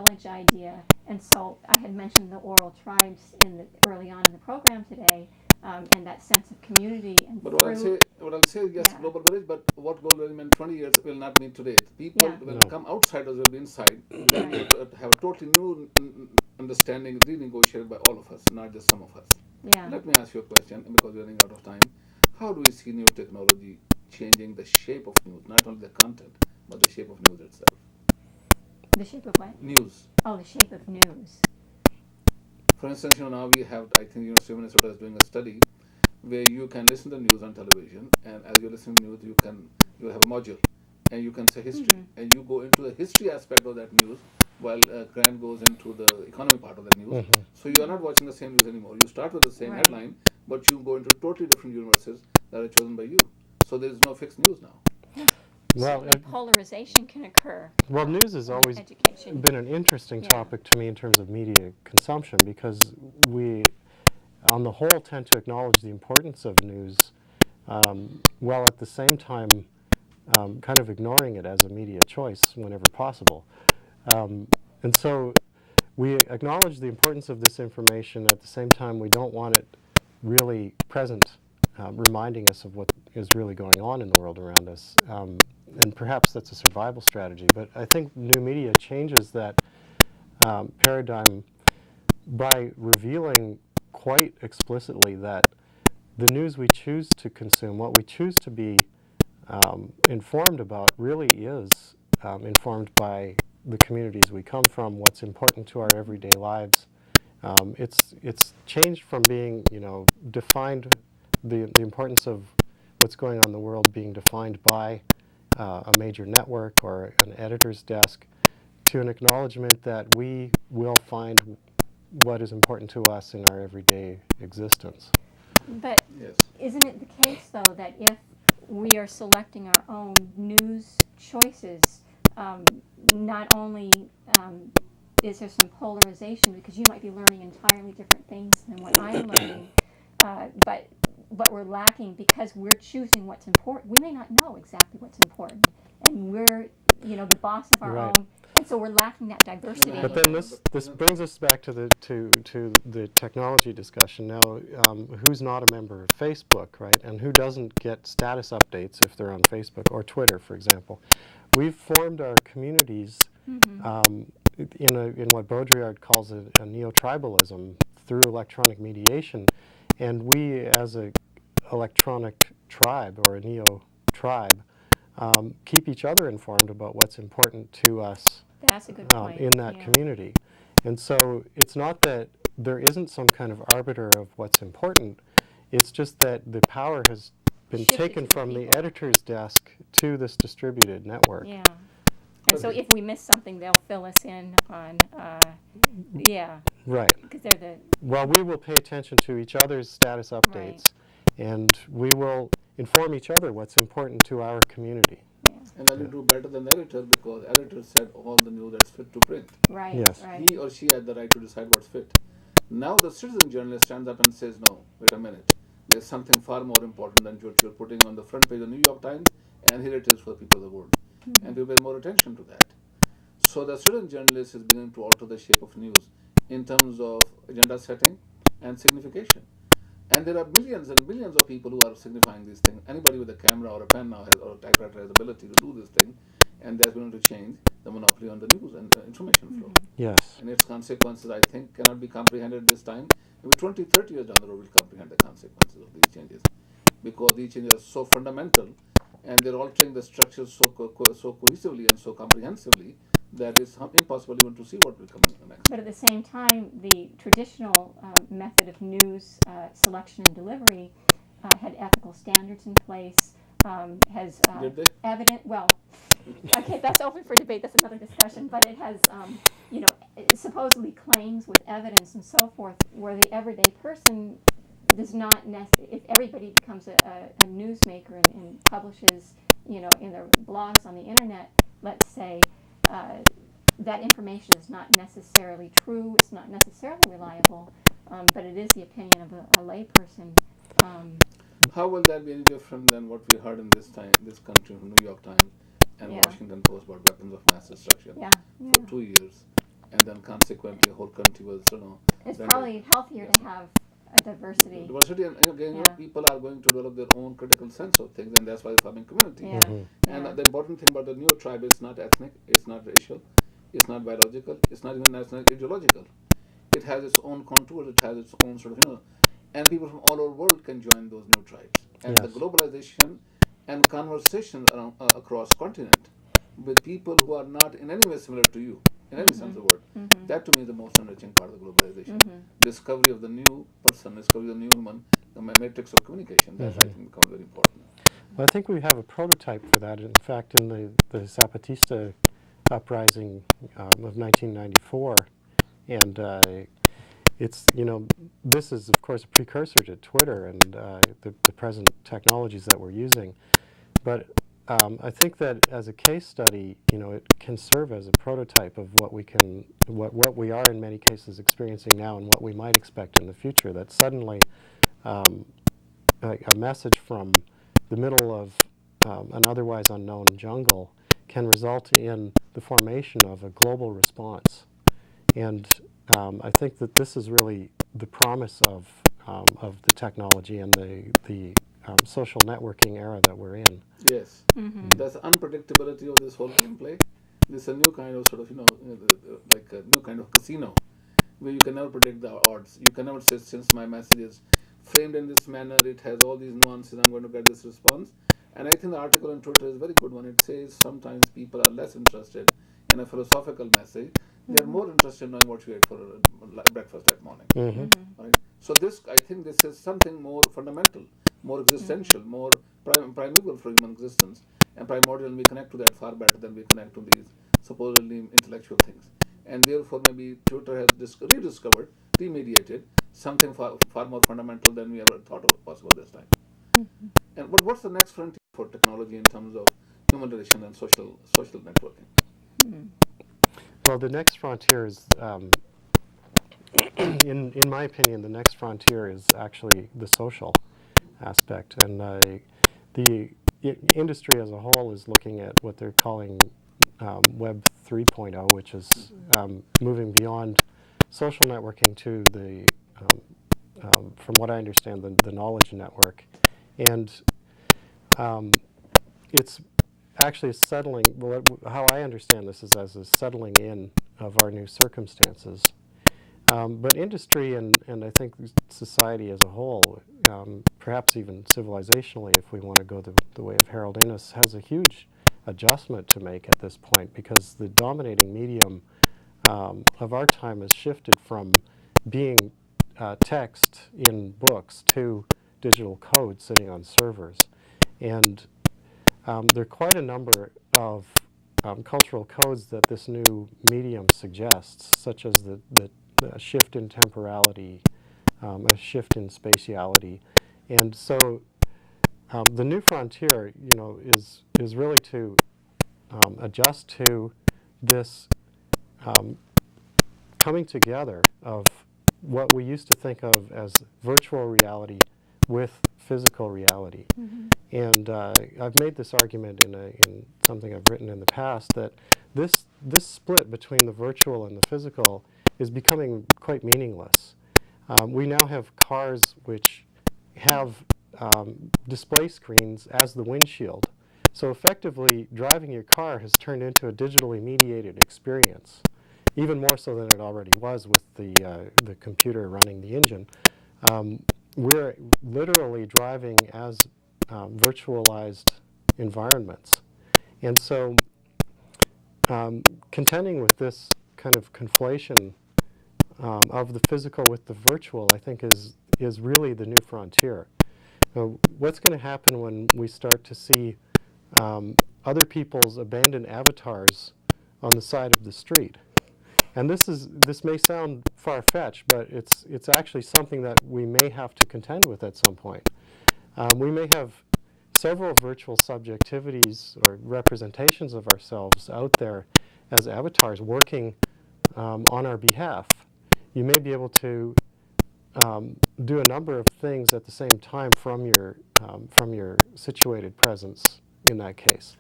village idea. And so I had mentioned the oral tribes early on in the program today, and that sense of community. And but what I'll say, yes, global village, but what global village meant 20 years will not mean today. People will come outsiders will be inside. They'll have a totally new understanding, renegotiated by all of us, not just some of us. Yeah. Let me ask you a question, because we're running out of time. How do we see new technology changing the shape of news, not only the content, but the shape of news itself? The shape of what? News. Oh, the shape of news. For instance, now we have, I think University of Minnesota is doing a study where you can listen to news on television, and as you're listening to news, you have a module, and you can say history, and you go into the history aspect of that news, while Grant goes into the economy part of the news. So you are not watching the same news anymore. You start with the same headline, but you go into totally different universes that are chosen by you. So there is no fixed news now. Well, polarization can occur. Well, news has always been an interesting topic to me in terms of media consumption, because we, on the whole, tend to acknowledge the importance of news, while at the same time kind of ignoring it as a media choice whenever possible. And so we acknowledge the importance of this information. At the same time, we don't want it really present, reminding us of what is really going on in the world around us. And perhaps that's a survival strategy. But I think new media changes that paradigm by revealing quite explicitly that the news we choose to consume, what we choose to be informed about, really is informed by the communities we come from, what's important to our everyday lives. It's changed from being, defined, the importance of what's going on in the world being defined by a major network or an editor's desk, to an acknowledgement that we will find what is important to us in our everyday existence. But isn't it the case, though, that if we are selecting our own news choices, not only is there some polarization, because you might be learning entirely different things than what I'm learning, but we're lacking because we're choosing what's important. We may not know exactly what's important, and we're, the boss of our own, and so we're lacking that diversity. But then this brings us back to the technology discussion now. Who's not a member of Facebook, right? And who doesn't get status updates if they're on Facebook or Twitter, for example? We've formed our communities in what Baudrillard calls a neo-tribalism through electronic mediation, and we, as a electronic tribe or a neo-tribe, keep each other informed about what's important to us. That's a good point. In that community. And so it's not that there isn't some kind of arbiter of what's important, it's just that the power has been taken from the editor's desk to this distributed network. Yeah. And so if we miss something, they'll fill us in on, Right. Because they're the... Well, we will pay attention to each other's status updates, and we will inform each other what's important to our community. And then you do better than the editor, because editor said all the news that's fit to print. Right. Yes. Right. He or she had the right to decide what's fit. Now the citizen journalist stands up and says, no, wait a minute. There's something far more important than what you're putting on the front page of the New York Times, and here it is for the people of the world. And people pay more attention to that. So the citizen journalist is beginning to alter the shape of news in terms of agenda setting and signification. And there are millions and millions of people who are signifying these things. Anybody with a camera or a pen now or a typewriter has the ability to do this thing, and that's going to change the monopoly on the news and information flow. Yes. And its consequences, I think, cannot be comprehended this time. Maybe 20, 30 years down the road, we'll comprehend the consequences of these changes, because these changes are so fundamental, and they're altering the structure so cohesively and so comprehensively that it's impossible even to see what will come next. But at the same time, the traditional method of news selection and delivery had ethical standards in place, has evident, well, okay, that's open for debate, that's another discussion, but it has, supposedly claims with evidence and so forth, where the everyday person does not if everybody becomes a newsmaker and publishes, in their blogs on the internet, let's say, that information is not necessarily true, it's not necessarily reliable, but it is the opinion of a layperson. How will that be any different than what we heard in this country from New York Times and Washington Post about weapons of mass destruction for 2 years? and then consequently, a whole country was, It's rendered. probably healthier to have a diversity. Diversity, and again, Yeah. people are going to develop their own critical sense of things, and that's why the farming community. Yeah. And Yeah. the important thing about the new tribe is not ethnic, it's not racial, it's not biological, it's not even national ideological. It has its own contours, it has its own sort of, and people from all over the world can join those new tribes. And Yes. the globalization and conversation around, across continent with people who are not in any way similar to you, in any sense of the word, that to me is the most enriching part of the globalization. Discovery of the new person, discovery of the new human, the matrix of communication, that I think becomes very important. Well, I think we have a prototype for that. In fact, in the Zapatista uprising of 1994, and it's, this is, of course, a precursor to Twitter and the present technologies that we're using. But I think that as a case study, it can serve as a prototype of what we are in many cases experiencing now and what we might expect in the future, that suddenly a message from the middle of an otherwise unknown jungle can result in the formation of a global response. And I think that this is really the promise of the technology and the social networking era that we're in. Yes. That's the unpredictability of this whole gameplay. This is a new kind of sort of, like a new kind of casino where you can never predict the odds. You can never say, since my message is framed in this manner, it has all these nuances, I'm going to get this response. And I think the article on Twitter is a very good one. It says sometimes people are less interested in a philosophical message. They're more interested in knowing what you ate for breakfast that morning. Right? So I think this is something more fundamental, more existential, more primeval for human existence. And primordial, and we connect to that far better than we connect to these supposedly intellectual things. And therefore, maybe Twitter has rediscovered, remediated something far more fundamental than we ever thought of possible this time. And what's the next frontier for technology in terms of human relation and social networking? Well, the next frontier is, in my opinion, the next frontier is actually the social aspect. And the industry as a whole is looking at what they're calling Web 3.0, which is moving beyond social networking to the, from what I understand, the knowledge network. And it's actually settling, well, how I understand this is as a settling in of our new circumstances. But industry and I think society as a whole, perhaps even civilizationally, if we want to go the way of Harold Innis, has a huge adjustment to make at this point, because the dominating medium of our time has shifted from being text in books to digital code sitting on servers. And there are quite a number of cultural codes that this new medium suggests, such as the shift in temporality, a shift in spatiality. And so the new frontier, is really to adjust to this coming together of what we used to think of as virtual reality with physical reality. And I've made this argument in something I've written in the past, that this split between the virtual and the physical is becoming quite meaningless. We now have cars which have display screens as the windshield. So effectively, driving your car has turned into a digitally mediated experience, even more so than it already was with the computer running the engine. We're literally driving as virtualized environments. And so contending with this kind of conflation of the physical with the virtual, I think is really the new frontier. What's going to happen when we start to see other people's abandoned avatars on the side of the street? And this may sound far-fetched, but it's actually something that we may have to contend with at some point. We may have several virtual subjectivities or representations of ourselves out there as avatars working on our behalf. You may be able to do a number of things at the same time from your situated presence in that case.